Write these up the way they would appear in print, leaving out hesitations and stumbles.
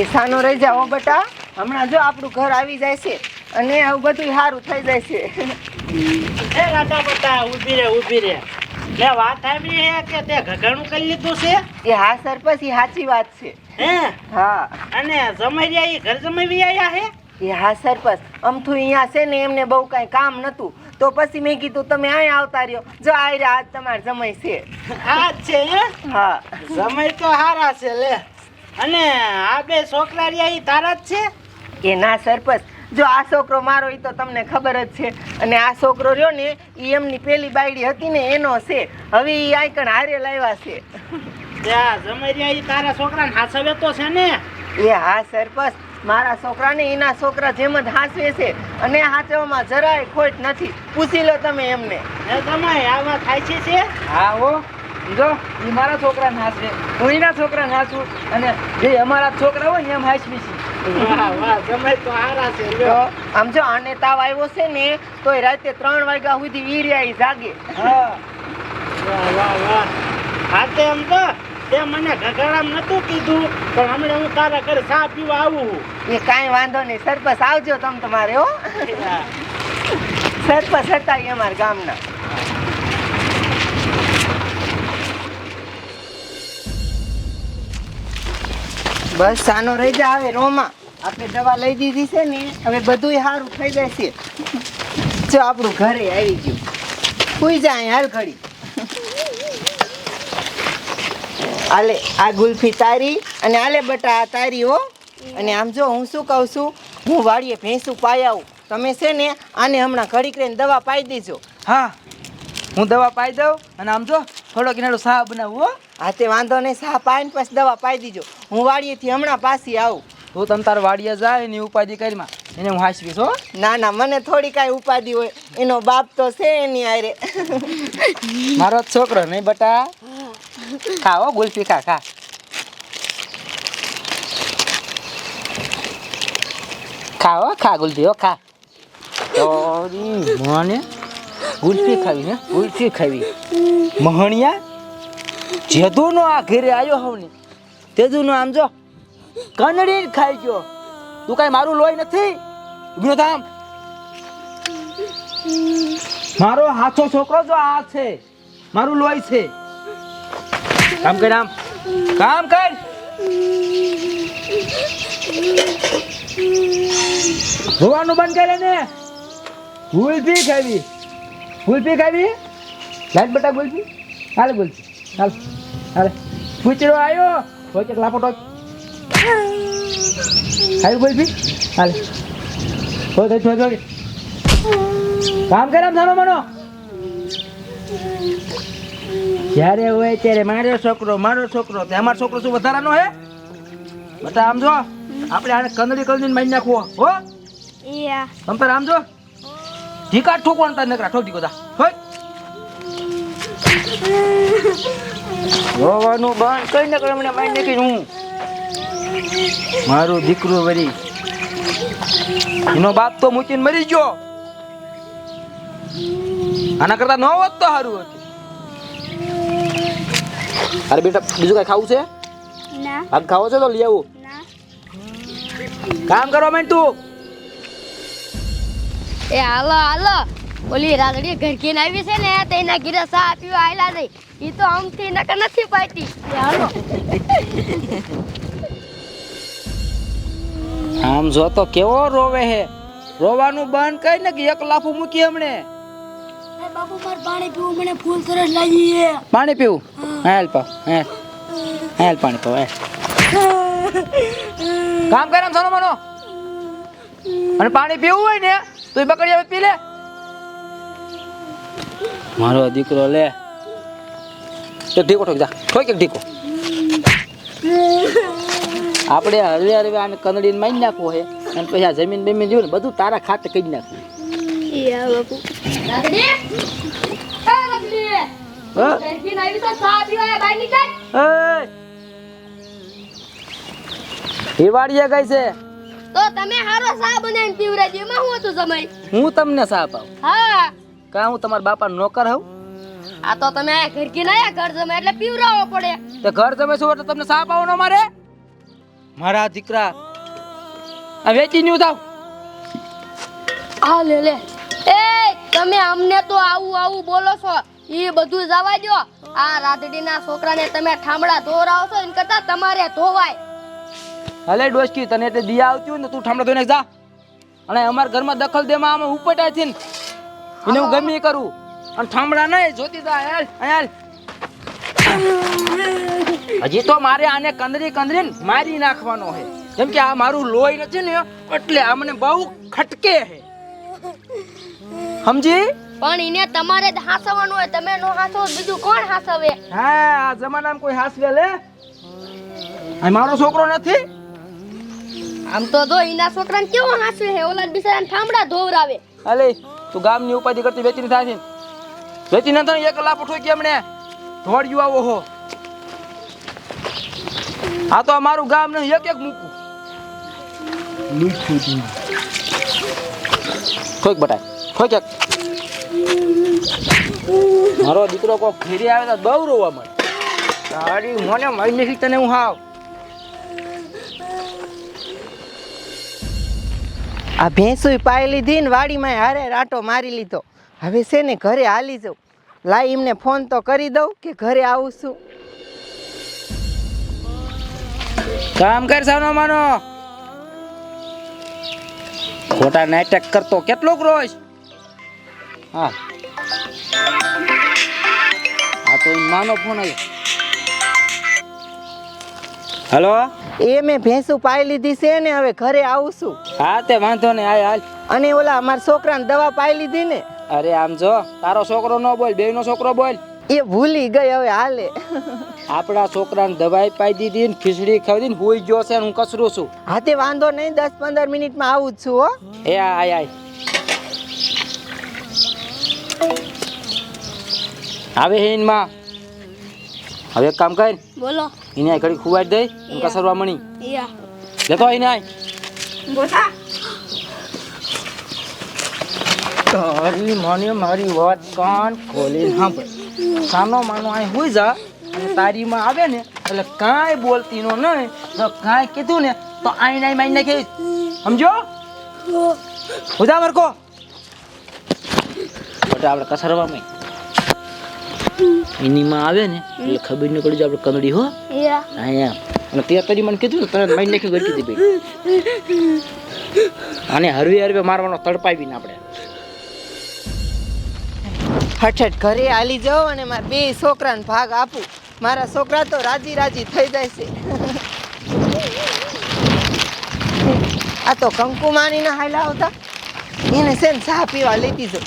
એ સાનો રહી જાઓ બેટા, હમણાં જો આપણું ઘર આવી જાય છે અને આવું બધું સારું થઈ જાય છે. એ રાધા બટા ઊભી રે મેં વાત સાંભળી હે કે તે ઘઘણું કરી લીધું છે. એ હા સરપંચ, એ સાચી વાત છે. હે હા અને જમાઈ એ ઘર જમાવી આયા હે. એ હા સરપંચ, અમથું અહીંયા છે ને એમને બહુ કાંઈ કામ નતું તો પછી મેં કીધું તમે અહીંયા આવતા રહ્યો. જો આ રહ્યા, આજ તમારે જમાઈ છે. આ જ છે હે. હા જમાઈ તો હારા છે લે. અને આ બે છોકરા રહ્યા ઈ તારા જ છે. એ ના સરપંચ, જો આ છોકરો મારો એ તો તમને ખબર જ છે, અને આ છોકરો રહ્યો ને એ એમની પેલી બાયડી હતી ને એનો છે. હવે એ આઈકણ હારે લાવ્યા છે. ત્યાં જમાઈ રહ્યા ઈ તારા છોકરાને હાચવે તો છે ને. એ હા સરપંચ, મારા છોકરાને એના છોકરા જેમ જ હાંસવે છે અને હાંચવામાં જરાય ખોટ નથી. પૂછી લો તમે એમને. એ જમાઈ આવા થાય છે. હા હો, જો ઈ મારા છોકરાને હાચવે, હું એના છોકરાને હાચવું, અને જે અમારા છોકરા હોય ને એમ હાચવી છે. વાહ વાહ, જમાઈ તો હારા છે તો લ્યો. આમ જો આને તાવ આવ્યો છે ને તોય રાતે 3 વાગ્યા સુધી વીર્યા જાગે. હા વાહ વાહ વાહ. હા તે એમ તો તે મને ઘઘરામ નતું કીધું, પણ હમણાં હું તારા ઘરે ચા પીવા આવું. એ કાંઈ વાંધો નહીં સરપંચ, આવજો તમે તમારે. હો સરપંચ હતા એ અમારા ગામના. બસ સાનો રહી જા, હવે રોમાં આપણે દવા લઈ દીધી છે ને, હવે બધુંય સારું થઈ જાય છે. જો આપણું ઘરે આવી ગયું. સુઈ જાય હાલ ઘડી. આલે આ ગુલ્ફી તારી અને આલે બટા આ તારી. હો અને આમ જો હું શું કહું છું, હું વાડીએ ભેંસું પાઈ આવું. તમે છે ને આને હમણાં ઘડીક રહીને દવા પાઈ દેજો. હા, હું દવા પાઈ દઉં, અને આમ જો થોડો કિનારો સાહ બનાવું. હો હા તે વાંધો નહીં, સાહ પાઈને પછી દવા પાઈ દીજો. હું વાડીએથી હમણાં પાછી આવું. તું તમ તાર વાડીએ જાય એની ઉપાધિ કરીમાં એને હું હાચવીશ. હો ના ના, મને થોડી કાંઈ ઉપાધિ હોય, એનો બાપ તો છે એની હારે. મારો જ છોકરો નહીં બટા. ખા હો ગુલ્ફી, ખા ખા. ખા હો, ખા ગુલ્ફી. હો ખા. મને ગુલ્ફી ખાવી ને, ગુલ્ફી ખાવી. મહણિયા જેદુનો આ ઘરે આવ્યો હોવ ને તેદુનો આમ જો કનડી ખાઈ ગયો. તું કાંઈ મારું લોહી નથી. ઉભો થામ. મારો હાથો છોકરો જો આ છે, મારું લોહી છે. કામ કર, આમ કામ કર. જોવાનું બંધ કરે ને. ગુલ્ફી ખાવી, ગુલ્ફી ખાવી. લાઈટ બટા ગુલ્ફી. હાલે ગુલ્ફી, હાલ હાલે. પૂછડો આવ્યો હોય કે લાપોટો આવ્યું ગુલ્ફી. હાલે હોય થોડી કામ કરે. આમ સાનો માનો જ્યારે હોય ત્યારે મારો છોકરો તે અમારો છોકરો શું વધારાનો હે બટા. આમ જો આપણે આને કંદડી મારી નાખવો. હો તમ તાર આમ જો ઢીકા ઠોકવાનું તાર નકરા ઠોક દીકો તા. હોય રોવાનું બંધ કઈ નકર હમણાં મારી નાખીશ હું. મારું દીકરું વરી એનો બાપ તો મૂકીને મરી ગયો. આના કરતા ન હોત તો સારું હતું. અરે બેટા, બીજું કઈ ખાવું છે? ના. આમ ખાવો છે તો લઈ આવું. ના. કામ કરવા માંડ તું. એ હાલો ઓલી રાગડી ઘરકીને આવી છે ને તેના ઘીરે ચા પીવા આયલા નહીં. ઈ તો આમથી નકર નથી પાતી. એ હાલો. આમ જો તો કેવો રોવે હે. રોવાનું બંધ કર ને કે એક લાફું મૂકી હમણે. બાપુ માર પાણી પીવું, મને ફૂલ તરસ લાગી છે. પાણી પીવું? હેલ પાવ, હેલ પાણી પાવ. કામ કર આમ સાનો માનો. અને પાણી પીવું હોય ને તો એ બકડી આવે પી લે. મારો દીકરો લે એક ઢીકો ઠોક જા. ઠોક એક ઢીકો. આપણે હરવે આને કંદડીને મારી નાખવો છે, અને પછી આ જમીન બમીન જોયું ને બધું તારા ખાતે કરી નાખવું. એ બાપુ રાગડી, હા ઘરકીને આવી તો ચા પીવા બહાર નીકળ. હિવાડીએ ગઈ છે. તો તમે હારો ચા બનાવીને પીવરાજી. એમાં હું હતું જમાઈ? હું તમને સા પાઉં? હા. કા હું તમારા બાપા નોકર હોઉં? આ તો તમે આ ઘર કી ના ઘર જમે એટલે પીવરાવો પડે. તો ઘર તમે શું એટલે તમને સાપ આવવાનો મારે મારા દીકરા આ વેચી ન્યુ થાવ આ લે લે એ તમે અમને તો આવું બોલો છો. ઈ બધું જવા દો. આ રાધડીના છોકરાને તમે ઠામડા ધોરાવો છો એન કરતા તમારે ધોવાય. હલે ડોશકી તને એટલે દિયા આવતી હોય ને તું ઠામડા ધોઈને જા અને અમારા ઘરમાં દખલ દેમાં આમ ઉપટાય છે ને એને હું ગમે ઈ કરું અને ઠામડા નહીં જોતી જા હેલ હેલ હજી તો મારે આને કંદરીને મારી નાખવાનો છે કેમ કે આ મારું લોહી નથી ને એટલે આ મને બહુ ખટકે છે સમજી પણ એને તમારે જ હાસવાનું હોય. તમે નો હાસો બીજું કોણ હાસવે? હા આ જમાનામાં કોઈ હાસવે લે આ મારો છોકરો નથી આમ તો જો એના છોકરાને કેવો હાસવે હે ઓલા બિચારાને ઠામડા ધોવરાવે. અલે તું ગામની ઉપાધિ કરતી વેચીને થાય છે વેચી ન થાય એક લાપ ઠોકી એમણે ધોડ્યું આવો હો આ તો અમારું ગામ ને એક મૂકું મીઠું ઠોક બટાય ઠોક એક મારો દીકરો કોક ઘેરી આવે તો બહુ રોવા મળે તારી મને મહિને થી તને હું હાવ આ ભેંસુય પાઈ લીધી ને વાડીમાં હારે રાટો મારી લીધો. હવે છે ને ઘરે હાલી જાઉં. લાઈ એમને ફોન તો કરી દઉં કે ઘરે આવું છું. કામ કર સાનો માનો ખોટા નાટક કરતો કેટલોક રોજ હા આ તો નાનો ફોન આવ્યો હેલો એ મેં ભેંસું પાઈ લીધી છે ને હવે ઘરે આવું છું. હા તે વાંધો ને આય હાલ અને ઓલા અમારા છોકરાને દવા પાઈ લીધી ને અરે આમ જો તારો છોકરો ન બોલ બેયનો છોકરો બોલ એ ભૂલી ગઈ હવે હાલે. આપણા છોકરાને દવાઈ પાઈ દીધી ને ખીચડી ખાવી દીધી ને હુઈ ગયો છે ને હું કસરું છું હા તે વાંધો નહીં 10-15 મિનિટમાં આવું જ છું હો. એ આય આય આવે હે માં હવે એક કામ કર બોલો. એને આ ઘડી ખુવાડી દે અને કસરવા મણી યા લેતો આઈને આય બોસા તારી મને મારી વાત કાન ખોલીને સાંભળ સાનો માનો અહીં હોઈ જા અને તારી માં આવે ને એટલે કાંઈ બોલતી નો નહીં તો કાંઈ કીધું ને તો આઈ નાઈ માઈ નાખી સમજો હુજા મરકો બટા આપણે કસરવામાં એની માં આવે ને એટલે ખબર ન પડી જાય આપણે કંદડી હો યા અહીંયા અને તે તરી મને કીધું ને તરત માઈ નાખી ગઈ કીધી ભાઈ આને હરવે હરવે મારવાનો તડપાવીને આપણે હઠ ઘરે હાલી જાઉં અને મારા બે છોકરાને ભાગ આપું. મારા છોકરા તો રાજી રાજી થઈ જાય છે. આ તો કંકુમાની ના હાલા આવતા એને છે ને ચા પીવા લેતી જાઉં.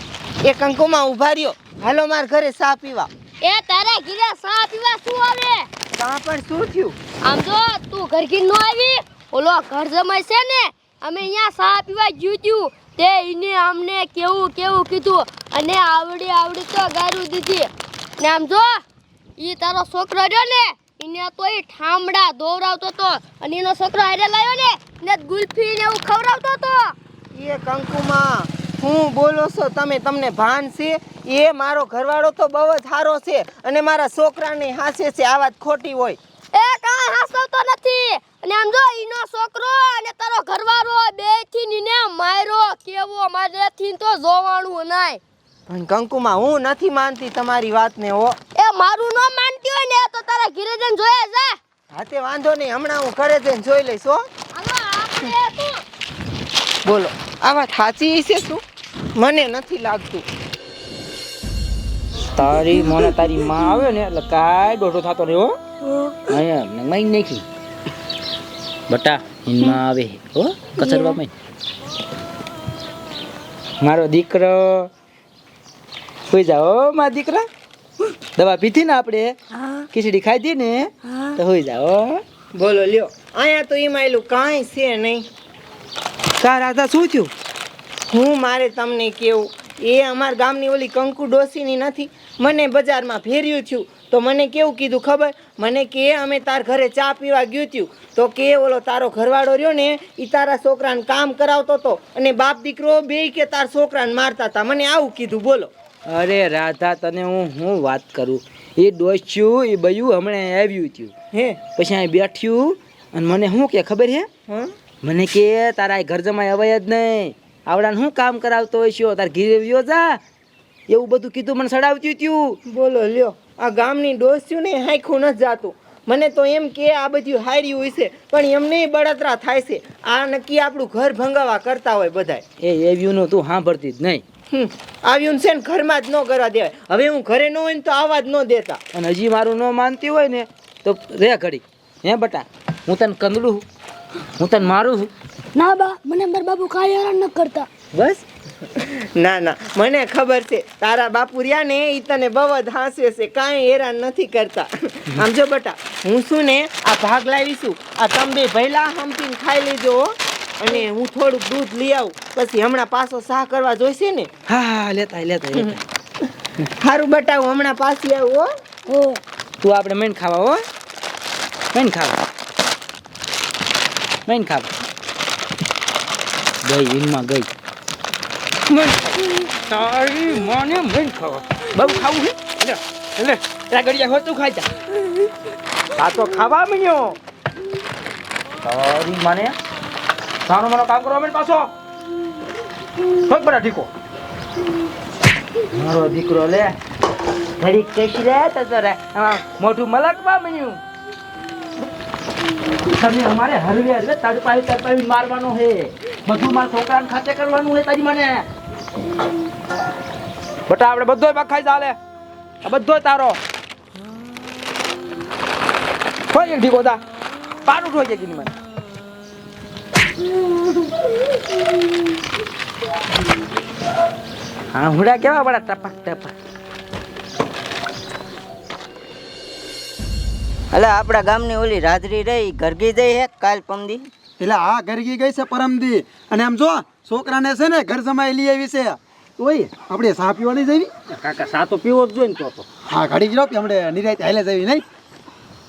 એ કંકુમાં ઉભા રહ્યો હાલો માર ઘરે ચા પીવા. એ તારા ઘીરે સા પીવા શું આવે? ચા પણ શું થયું? આમ જો તું ઘર કી નો આવી ઓલો ઘર જમાય છે ને અમે અહીંયા સા પીવા જ્યું તે ઈને અમને કેવું કીધું અને આવડી તો ગારું દીધી ને આમ જો ઈ તારો છોકરો રહ્યો ને ઈને તો ઈ ઠામડા દોરાવતો તો અને એનો છોકરો હારે લાવ્યો ને ગુલ્ફી ને એવું ખવડાવતો તો. એ કંકુમાં હું બોલો છો તમે? તમને ભાન છે? એ મારો ઘરવાળો તો બહુ જ સારો છે અને મારા છોકરાને હાસે છે. આ વાત ખોટી હોય? એ કાં હાસવતો નથી અને આમ જો ઈનો છોકરો અને તારો ઘરવાળો બેથી નીને માર્યો કેવો મારેથી તો જોવાનું નાય. પણ કંકુમાં હું નથી માનતી તમારી વાતને હો. એ મારું ન માનતી હોય ને તો તારા ઘરે જઈને જોયા જા. હા તે વાંધો નહીં હમણાં હું ઘરે જઈને જોઈ લઈશ હો. હાલો આપણે તું બોલો આ વાત સાચી છે શું? મને નથી લાગતું. તારી મને તારી માં આવે ને એટલે કાંઈ દોઢો થતો રહ્યો અહીંયા માઈ નાખી બટા એમાં આવે હો કચરવા માં મારો દીકરો હોઈ જાઓ મારા દીકરા દવા પીધી ને આપણે ખીચડી ખાધી ને તો હોઈ જાઓ બોલો લ્યો અહીંયા તો એમાં એલું કાંઈ છે નહીં. તારા શું થયું? હું મારે તમને કેવું એ અમારા ગામની ઓલી કંકુ ડોસીની નથી મને બજારમાં ફેર્યું થયું તો મને કેવું કીધું ખબર? મને કે અમે તાર ઘરે ચા પીવા ગયું થયું તો કે ઓલો તારો ઘરવાળો રહ્યો ને એ તારા છોકરાને કામ કરાવતો હતો અને બાપ દીકરો બે કે તાર છોકરાને મારતા હતા. મને આવું કીધું બોલો. અરે રાધા તને હું વાત કરું એ ડોસ્યું એ બયું હમણાં આવ્યું થયું હે પછી અહીં બેઠ્યું અને મને શું કે ખબર હે હા મને કે તારા આ ઘર જમાઈ અવાય જ નહીં આવડાને શું કામ કરાવતો હોય છો તાર ઘીરે વ્યો જા એવું બધું કીધું મને સડાવતું થયું બોલો લ્યો આ ગામની ડોસ્યું ને હાંખું નથી જાતું મને તો એમ કે આ બધું હાર્યું હોય છે પણ એમને બળતરા થાય છે આ નક્કી આપણું ઘર ભંગાવા કરતા હોય બધાય એ એવ્યુંનું તું સાંભળતી જ નહીં આવ્યું છે ને ઘરમાં જ ન કરવા દેવાય હવે હું ઘરે ન હોય ને તો આવા જ ન દેતા અને હજી મારું ન માનતી હોય ને તો રે ઘડી હે બટા હું તને કંદડું હું તને મારું છું ના બા મને મારા બાપુ કાંઈ હેરાન ન કરતા બસ ના ના મને ખબર છે તારા બાપુ રહ્યા ને એ તને બહુ જ હાંસે છે કાંઈ હેરાન નથી કરતા આમ જો બટા હું શું ને આ ભાગ લાવીશું આ તમે બે ભૈલા હંપીને ખાઈ લેજો હો. અને હું થોડુંક દૂધ લઈ આવું પછી હમણાં પાછો શાહ કરવા જોઈશે ને હા હા લેતા લેતા સારું બટા હું હમણાં પાછી આવું હો હો તું આપણે મેન ખાવા હો મેન ખાવા મેન ખાવા ગઈ ઈનમાં ગઈ તારી મને મેન ખાવા બહુ ખાવું છે એટલે ત્યાં ઘડિયા હોતું ખાઈ જા આ તો ખાવા મળ્યો તારી મને સાનો મારો કામ કરવા મેં પાછો થોક બડા ઠીકો મારો દીકરો લે ઘડી કશી રે તો રે મોટું મલકમાં બન્યું તમે અમારે હરવે એટલે તડપાવી મારવાનો હે બધું મારા છોકરાને ખાતે કરવાનું હે તારી મને બટા આપણે બધોય બખાઈ ચાલે આ બધોય તારો હોય એક ઢીકો દા પાડું ઠોઈ જાય મને હા હુડા કેવા બડા ટપક ટપક એટલે આપણા ગામની ઓલી રાધરી રહી ઘરગી જઈ હે કાલ પમદી એટલે હા ઘરગી ગઈ છે પરમદી અને આમ જો છોકરાને છે ને ઘર જમાઈ લઈ આવી છે ઓય આપણે ચા પીવાની જવી કાકા સા તો પીવો જ જોઈએ ને તો હા ઘડી જ રોપી આપણે નિરાયત હાલે જવી નહીં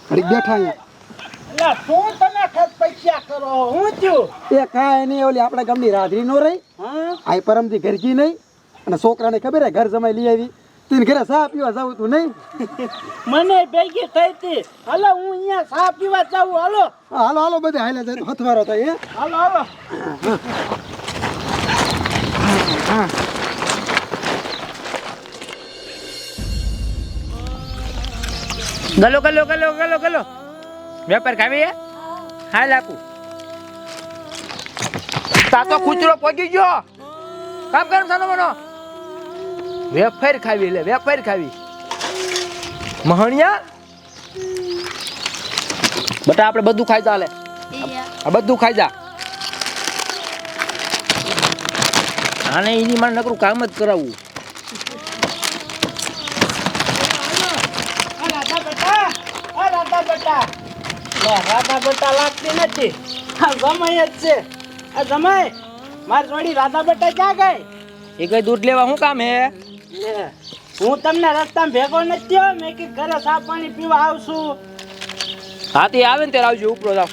ઘડી બેઠા અહીંયા એટલે શું તમે ખત પૈસા કરો હું થયું એ કાંઈ નહીં ઓલી આપણા ગામની રાધરી નો રહી હા આ પરમદી ઘરગી નહીં અને છોકરાને ખબર હે ઘર જમાઈ લઈ આવી તેને ઘરે ચા પીવા જવું તું નહીં મને ભેગી થઈ હતી હાલો હું અહીંયા સા પીવા જાઉં હાલો હા, હાલો હાલો બધે હાલે જાય તો હથવારો થાય હે હાલો હાલો ગલો ગલો ગલો ગલો ગલો વેપાર ખાવી હે હાલ આપું તા તો કૂતરો પગી ગયો કામ કર સાનો મનો વેફર ખાવી લે વેફર ખાવી મહણિયા બટા આપણે બધું ખાઈ જા લે આ બધું ખાઈ જા આને એની માં નકરું કામ જ કરાવવું રાધા બેટા રાધા બેટા લાગતી નથી આ જમાઈ જ છે આ જમાઈ મારી જોડી રાધા બેટા ક્યાં ગઈ એ કઈ દૂધ લેવા શું કામ હે લે, હું તમને રસ્તામાં ભેગો નથી થયો મેં કીધું ઘરે ચા પાણી પીવા આવશું હાથી આવે ને ત્યારે આવજો ઉપરો જાવ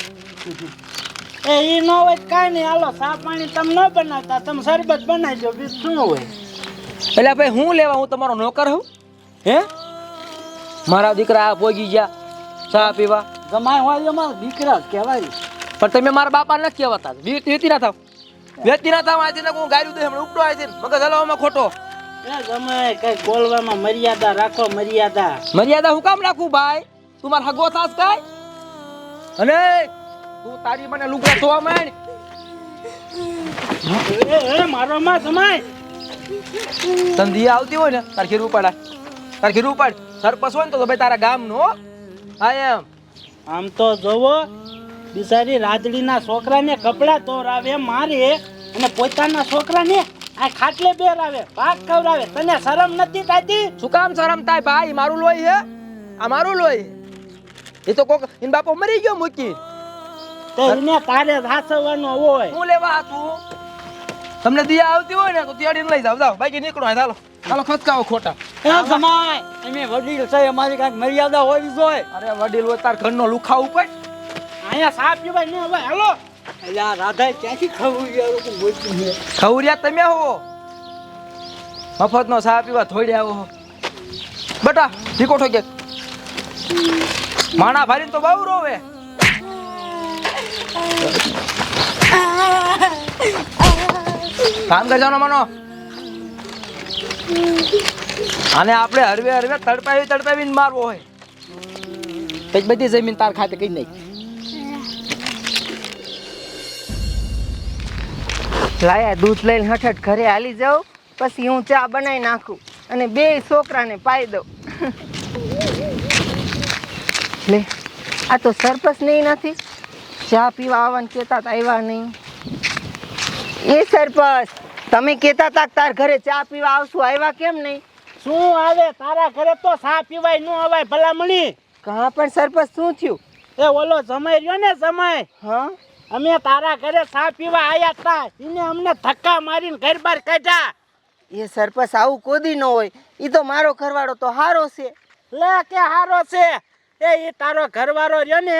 એ ઈ ન હોય તો કાંઈ નહીં હાલો ચા પાણી તમે ન બનાવતા તમે શરબત બનાવજો બીજું શું હોય એટલે ભાઈ હું લેવા હું તમારો નોકર હું હે મારા દીકરા આ પોગી ગયા ચા પીવા જમાઈ હોય મારા દીકરા જ કહેવાય પણ તમે મારા બાપા નથી કહેવાતા વેતી ના થાવ વેતી ના થાવ આજે હું ગાયું દે હમણાં ઉપડો આવે છે મગજ હલાવવામાં ખોટો એ જમાઈ કઈ બોલવામાં મર્યાદા રાખો મર્યાદા મર્યાદા હું કામ રાખું ભાઈ તું મારા હગો થાસ કાય અને તું તારી મને લુગડા ધોવા માંડ એ મારો માં જમાઈ સંધી આવતી હોય ને તાર ખીર ઉપાડા તાર ખીર ઉપાડ સરપંચ હોય ને તો ભાઈ તારા ગામ નો હા એમ આમ તો જોવો બિચારી રાજડીના છોકરાને કપડા તોરાવે મારે અને પોતાના છોકરાને આ ખાટલે બેરાવે ભાગ ખવડાવે તને શરમ નથી થતી શું કામ શરમ થાય ભાઈ મારું લોહી હે આ મારું લોહી એ તો કોક ઇન બાપો મરી ગયો મૂકી તો એને તારે સાચવવાનો હોય હું લેવા હતું તમને દિયા આવતી હોય ને તો દિયાડીને લઈ જાવ જાવ બાકી નીકળો હાલો હાલો ખસકાવો ખોટા એ જમાઈ અમે વડીલ છે અમારી કાંઈક મર્યાદા હોવી જોઈએ અરે વડીલ હોય તાર ઘરનો લુખા ઉપર અહીંયા સાપ પીવાય ન હવે હાલો એટલે રાધા ક્યાંથી ખવું ખવરિયા તમે હો મફતનો ચા પીવા થોડી આવો હો. બેટા ઠીકો ઠોકે માણા ભારીને તો બહુ રોવે. કામ કરજાનો માનો. આને આપણે હરવે હરવે તડપાવીને મારવો હોય. પછી બધી જમીન તાર ખાતે કઈ નહીં. લાયા દૂધ લઈને હઠ ઘરે હાલી જાઉં, પછી હું ચા બનાવી નાખું અને બે છોકરાને પાઈ દઉં. લે આ તો સરપંચ નહીં નથી, ચા પીવા આવવાનું કહેતા હતા, આવ્યા નહીં. એ સરપંચ તમે કહેતા હતા તાર ઘરે ચા પીવા આવશું, આવ્યા કેમ નહીં? શું આવે તારા ઘરે તો ચા પીવાય નો અવાય ભલામણી. કહા પણ સરપંચ શું થયું? એ ઓલો જમાઈ રહ્યો ને જમાઈ, હા અમે તારા ઘરે ચા પીવા આયા તા, એને અમને ધક્કા મારીને ઘર બહાર કાઢ્યા. એ સરપંચ આવું કોદી ન હોય, એ તો મારો ઘરવાળો તો હારો છે. લે કે હારો છે એ તારો ઘરવાળો રહ્યો ને,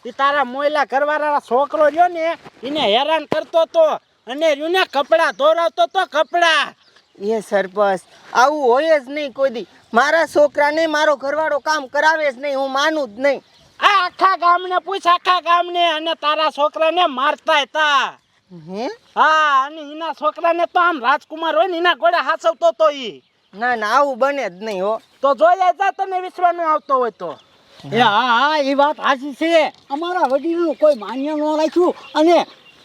એ તારા મોયલા ઘરવાળા છોકરો રહ્યો ને, એને હેરાન કરતો તો અને રહ્યો ને કપડાં ધોરાવતો તો કપડાં. એ સરપંચ આવું હોય જ નહીં કોઈ દી. મારા છોકરાને મારો ઘરવાળો કામ કરાવે જ નહીં, હું માનું જ નહીં. આ આખા ગામને પૂછ, આખા ગામને. અને તારા છોકરાને મારતા હતા. હે હા, અને એના છોકરાને તો આમ રાજકુમાર હોય ને એના ઘોડે હાચવતો તો ઈ. ના ના આવું બને જ નહીં હો. તો જોયા જા તને વિશ્વાસ નો આવતો હોય તો. એ હા એ વાત સાચી છે. અમારા વડીલનું કોઈ માન્ય ન રાખ્યું અને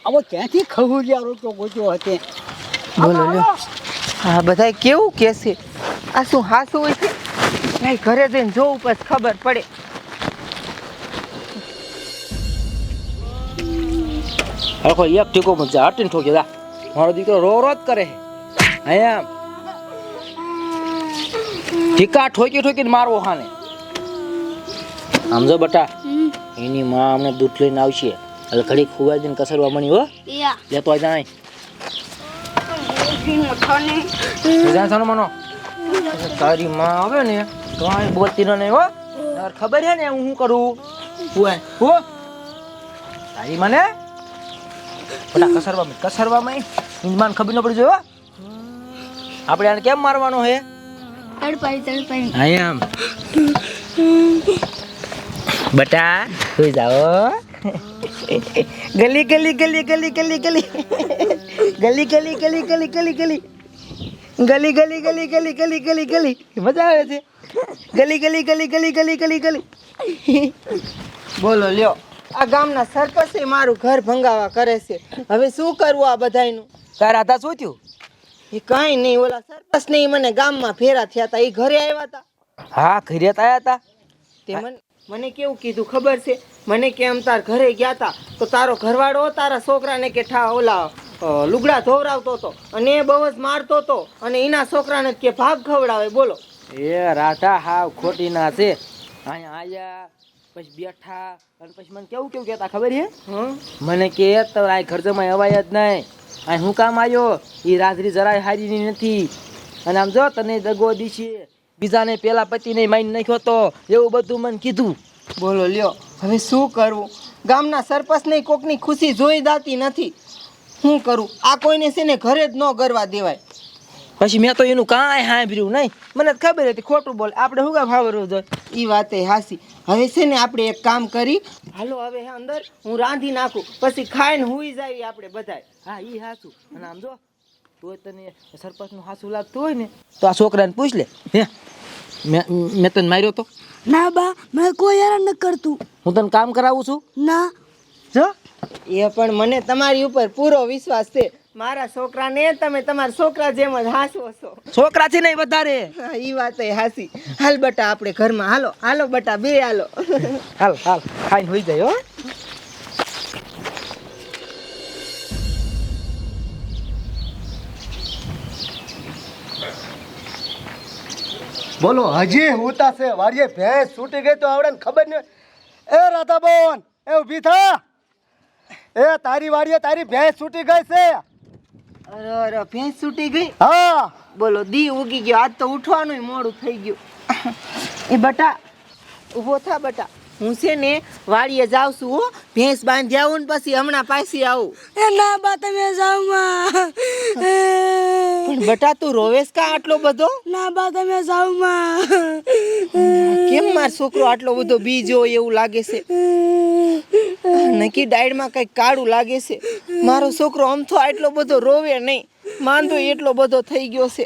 આવો ક્યાંથી ખહુરિયા રોટો ગોચ્યો હતે. બોલો લ્યો, હા બધા કેવું કે છે? આ શું હાસું હોય છે? ભાઈ ઘરે જઈને જોવું પછી ખબર પડે. આખો એક ટીકો મજા હટીને ઠોકી દા. મારો દીકરો રો રો જ કરે. અહીંયા ટીકા ઠોકી ઠોકીને મારવો હાને. આમ જો બટા, એની માં અમને દૂધ લઈને આવશે એટલે ઘડી ખુવાઈ દઈને કસરવા મણી હો. લેતો આવી જાય જાણ મનો. તારી માં આવે ને તો આ બોલતી ન નહીં હો. તાર ખબર છે ને હું શું કરું? હો તારી મને બટા કસરવામાં ઇન્જમાન ખબર ન પડી જોઈએ હો. આપણે આને કેમ મારવાનો હે? તડપાઈ આઈ એમ બટા સુઈ જાઓ. ગલી ગલી ગલી ગલી ગલી ગલી ગલી ગલી ગલી ગલી ગલી ગલી ગલી ગલી ગલી ગલી ગલી ગલી ગલી મજા આવે છે. ગલી ગલી ગલી ગલી ગલી ગલી ગલી. બોલો લ્યો, આ ગામના સરપંચે મારું ઘર ભંગાવા કરે છે. હવે શું કરવું આ બધાયનું? તારા હતા શું થયું? એ કાંઈ નહીં, ઓલા સરપંચ ને મને ગામમાં ફેરા થયા હતા, એ ઘરે આવ્યા હતા. હા ઘરે આયા હતા. તે મને કેવું કીધું ખબર છે? મને કે આમ તાર ઘરે ગયા હતા તો તારો ઘરવાળો તારા છોકરાને કે ઓલા લુગડા ધોવરાવતો હતો અને એ બહુ જ મારતો હતો અને એના છોકરાને કે ભાગ ખવડાવે. બોલો એ રાધા હાવ ખોટી ના છે. અહીંયા આયા પછી બેઠા અને પછી મને કેવું કેવું કહેતા ખબર છે? મને કે તો આ ઘર જમાઈ અવાય જ નહીં. આ હું કામ આવ્યો? એ રાજરી જરાય હારી નથી. અને આમ જો તને દગો દીશે, બીજાને પેલા પતિને મારી નાખ્યો તો એવું બધું મને કીધું. બોલો લ્યો, હવે શું કરવું? ગામના સરપંચને કોકની ખુશી જોઈ દાતી નથી. શું કરું? આ કોઈને છે ને ઘરે જ ન ગરવા દેવાય. પછી મેં તો એનું કાંઈ સાંભળ્યું નહીં. મને તો ખબર હતી ખોટું બોલે, આપણે શું કામ સાંભળવું જોઈએ? એ વાતે હાસી. હવે છે ને આપણે એક કામ કરી, હાલો હવે અંદર હું રાંધી નાખું, પછી ખાઈને હુઈ જાવી આપણે બધાય. હા ઈ હાચું. અને આમ જો તોય તને સરપંચનું હાચું લાગતું હોય ને તો આ છોકરાને પૂછ લે. હે મેં તને માર્યો તો? ના બા, મેં કોઈ હેરાન ન કરતું. હું તને કામ કરાવું છું? ના જો એ પણ મને તમારી ઉપર પૂરો વિશ્વાસ છે. મારા છોકરાને તમે તમારા છોકરા જેમ જ હાસવો છો. છોકરાથી નહીં વધારે. હા એ વાત હાસી. હાલ બટા આપણે ઘરમાં હાલો. હાલો બટા બે હાલો. હાલ હાલ ખાઈને હોઈ જાય હો. બોલો હજી હોતા છે વાડીએ ભેંસ છૂટી ગઈ તો આવડે ને ખબર નહીં. એ રાધા બોન, એ ઊભી થા. એ તારી વાડીએ તારી ભેંસ છૂટી ગઈ છે. અરે અરે ભેંસ છૂટી ગઈ? હા બોલો દી ઉગી ગયો, આજ તો ઉઠવાનું મોડું થઈ ગયું. એ બટા ઊભો થા બટા. હું છે ને વાડીએ જાઉં છું હો, ભેંસ બાંધી આવું ને પછી હમણાં પાછી આવું. એ ના બા તમે જાઓ માં. પણ બટા તું રોવેશ કા આટલો બધો? ના બા તમે જાઓ માં. કેમ મારો છોકરો આટલો બધો બીજો એવું લાગે છે? નક્કી ડાયડમાં કઈક કાળું લાગે છે. મારો છોકરો અમથો આટલો બધો રોવે નહીં, માંદો એટલો બધો થઈ ગયો છે.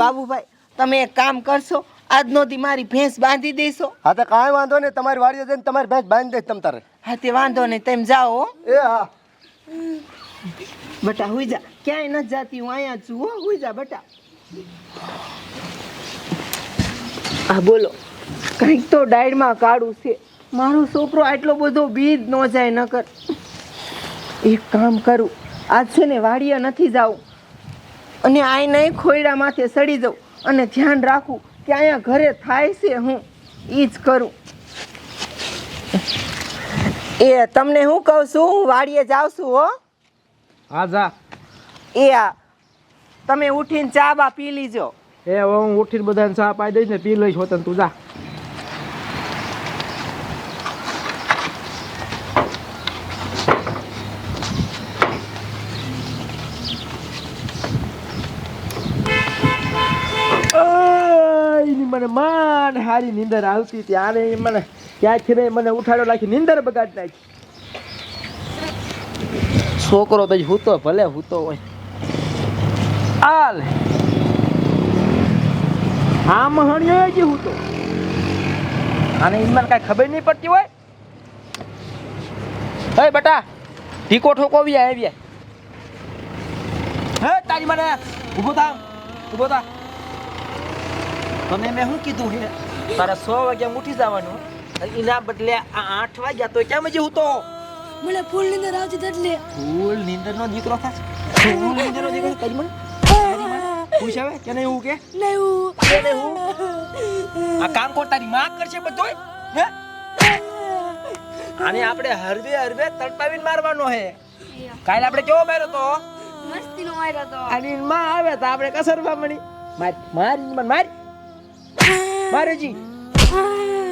બાબુભાઈ તમે એક કામ કરશો, આજનો દી મારી ભેંસ બાંધી દેશો? હા તો કાંઈ વાંધો નહીં, તમારી વાડીએ જઈને તમારી ભેંસ બાંધી દઈશ તમ તારે. હા તે વાંધો નહીં, તમે જાઓ હો. એ હા. બટા હુઈ જા, ક્યાંય નથી જાતી, હું અહીંયા જ છું હો. હુઈ જા બટા. હા બોલો, કંઈક તો ડાયડમાં કાળું છે. મારો છોકરો આટલો બધો બીજ ન જાય નકર. એક કામ કરું, આજ છે ને વાડીએ નથી જાવું અને આઈ નહીં ખોયડા માથે સડી જાઉં અને ધ્યાન રાખું કે અહીંયા ઘરે થાય છે હું ઈ જ કરું. એ તમને હું કહું છું, હું વાડીએ જાઉં છું હો. હા જા. એ આ તમે ઉઠીને ચા બા પી લીજો. એ હું ઉઠીને બધાને ચા પાઈ દઈશ ને પી લઈશ હોતન, તું જા. મને માન હારી નીંદર આવતી ત્યારે મને ક્યાંક ને મને ઉઠાડ્યો લાખી નીંદર બગાડી નાખી. છોકરો તો હૂતો ભલે હૂતો હોય. આલ આમ હણ્યો જ હૂતો અને ઈમાન કાંઈ ખબર નહીં પડતી હોય. હે બટા ઢીકો ઠોકો આવ્યા. હે તારી મને ઊભો થા, ઊભો થા. તમે મેં શું કીધું છે તારા 100 વાગ્યા ઉઠી જવાનું, એના બદલે આ 8 વાગ્યા તો કેમ જ હું તો મને ફૂલ નીંદર આવતી એટલે. ફૂલ નીંદરનો દીકરો થાય. ફૂલ નીંદરનો દીકરો તારી મને ખુશ આવે કે નહીં? હું કે નહીં હું આ કામ કોણ તારી માં કરશે બધું? હે આને આપણે હરવે હરવે તડપાવીને મારવાનો હે. કાલે આપણે કેવો માર્યો તો? મસ્તીનો માર્યો તો. અને માં આવે તો આપણે કસરવા મળી મારી મારેજી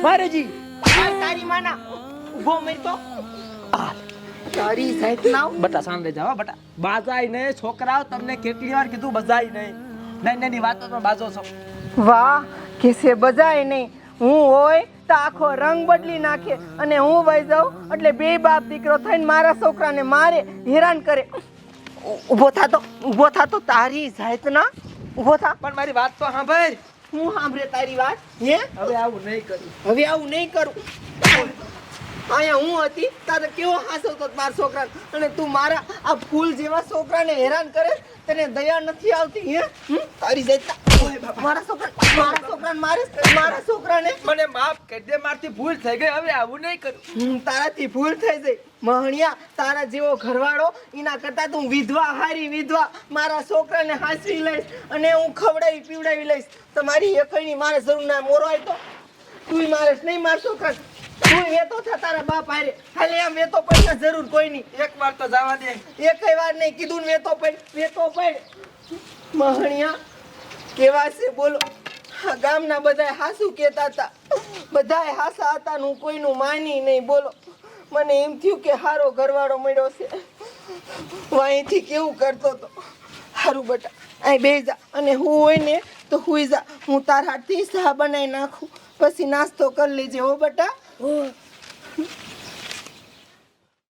મારેજી તારી માના ઊભો મેં તો તારી સાઈડ ના બટા સાંભળે જાવ બટા. બાજાય નહીં છોકરાઓ, તમને કેટલી વાર કીધું બજાય નહીં. નાની વાતો તો બાજો છો. વાહ કેસે બજાય નહીં. હું હોય તો આખો રંગ બદલી નાખે અને હું વહી જાઉં એટલે બે બાપ દીકરો થઈને મારા છોકરાને મારે, હેરાન કરે. ઊભો થાતો તારી જાત ના ઊભો થા. પણ મારી વાત તો સાંભળ. હું સાંભળે તારી વાત? હે હવે આવું નહીં કરું. હવે આવું નહીં કરું. અહીંયા હું હતી તારે કેવો હાસવતો મારા છોકરાને, અને તું મારા આ ફૂલ જેવા છોકરાને હેરાન કરે. તને દયા નથી આવતી? હે તારી જાત મારા છોકરાને મારે, મારા છોકરાને મને માફ કરી દે, મારથી ભૂલ થઈ ગઈ. હવે આવું નહીં કરું. તારાથી ભૂલ થઈ ગઈ. મહણિયા તારા જેવો ઘરવાળો એના કરતા તું વિધવા હારી વિધવા મારા છોકરાને હાંસવી લઈશ અને હું ખવડાવી પીવડાવી લઈશ. તમારી એકની મારે જરૂર ના. મોરો હોય તો તું મારે નહીં, મારા છોકરા તું વેતો થા તારા બાપ હારે. ખાલી આમ વેતો પડ જરૂર કોઈ નહીં. એક વાર તો જવા દે. એકઈ વાર નહીં કીધું ને વેતો પડ. મહણિયા કેવા છે બોલો. આ ગામના બધાય હાસુ કહેતા હતા, બધાય હાસા હતા, હું કોઈનું માની નહીં. બોલો મને એમ થયું કે હારો ઘરવાળો મળ્યો છે. વાંહીથી કેવું કરતો હતો. હારું બટા અહીં બેસી જા, અને હું હોય ને તો હુઈ જા. હું તાર હાથથી ચા બનાવી નાખું, પછી નાસ્તો કરી લેજે હો બટા.